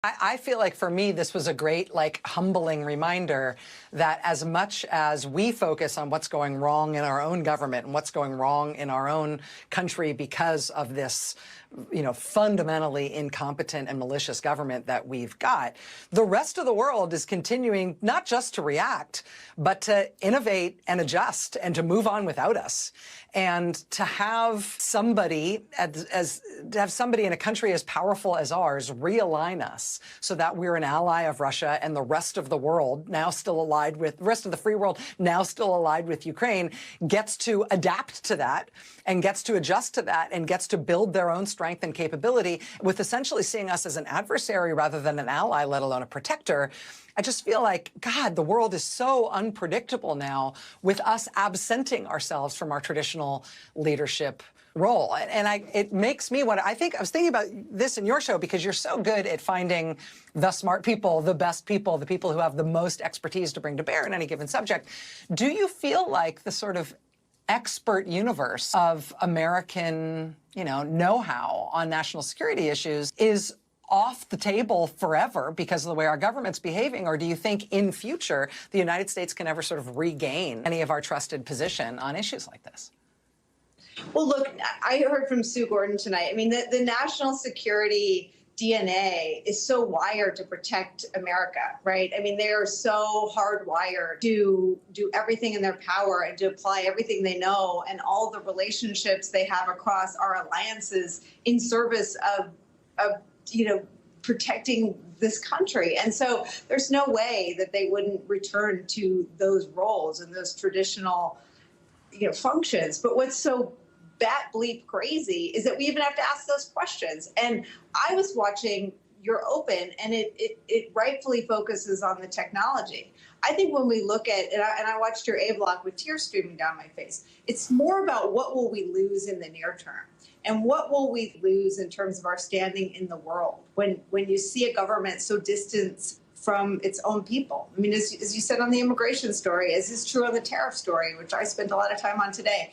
I feel like for me, this was a great, humbling reminder that as much as we focus on what's going wrong in our own government and what's going wrong in our own country because of this, fundamentally incompetent and malicious government that we've got, the rest of the world is continuing not just to react, but to innovate and adjust and to move on without us. And to have somebody in a country as powerful as ours realign us so that we're an ally of Russia and the rest of the world now still allied with the rest of the free world now still allied with Ukraine gets to adapt to that and gets to adjust to that and gets to build their own strength and capability with essentially seeing us as an adversary rather than an ally, let alone a protector. I just feel like, God, the world is so unpredictable now with us absenting ourselves from our traditional leadership role. And it makes me want to, I was thinking about this in your show because you're so good at finding the smart people, the best people, the people who have the most expertise to bring to bear in any given subject. Do you feel like the sort of expert universe of American, know-how on national security issues is off the table forever because of the way our government's behaving? Or do you think in future the United States can ever sort of regain any of our trusted position on issues like this? Well, look, I heard from Sue Gordon tonight. I mean, the national security DNA is so wired to protect America, right? I mean, they are so hardwired to do everything in their power and to apply everything they know and all the relationships they have across our alliances in service of protecting this country. And so there's no way that they wouldn't return to those roles and those traditional, functions. But what's so bat bleep crazy is that we even have to ask those questions. And I was watching your Open, and it rightfully focuses on the technology. I think when we look at, and I watched your A block with tears streaming down my face, it's more about what will we lose in the near term. And what will we lose in terms of our standing in the world when you see a government so distant from its own people? I mean, as you said on the immigration story, as is true on the tariff story, which I spent a lot of time on today,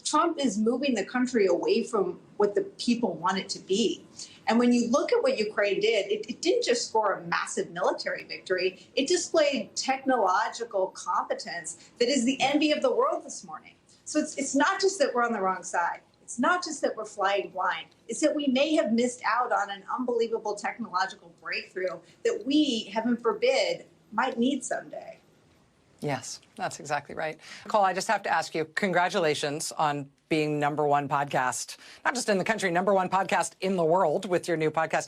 Trump is moving the country away from what the people want it to be. And when you look at what Ukraine did, it didn't just score a massive military victory. It displayed technological competence that is the envy of the world this morning. So it's not just that we're on the wrong side. It's not just that we're flying blind. It's that we may have missed out on an unbelievable technological breakthrough that we, heaven forbid, might need someday. Yes, that's exactly right. Nicolle, I just have to ask you, congratulations on being #1 podcast, not just in the country, #1 podcast in the world with your new podcast.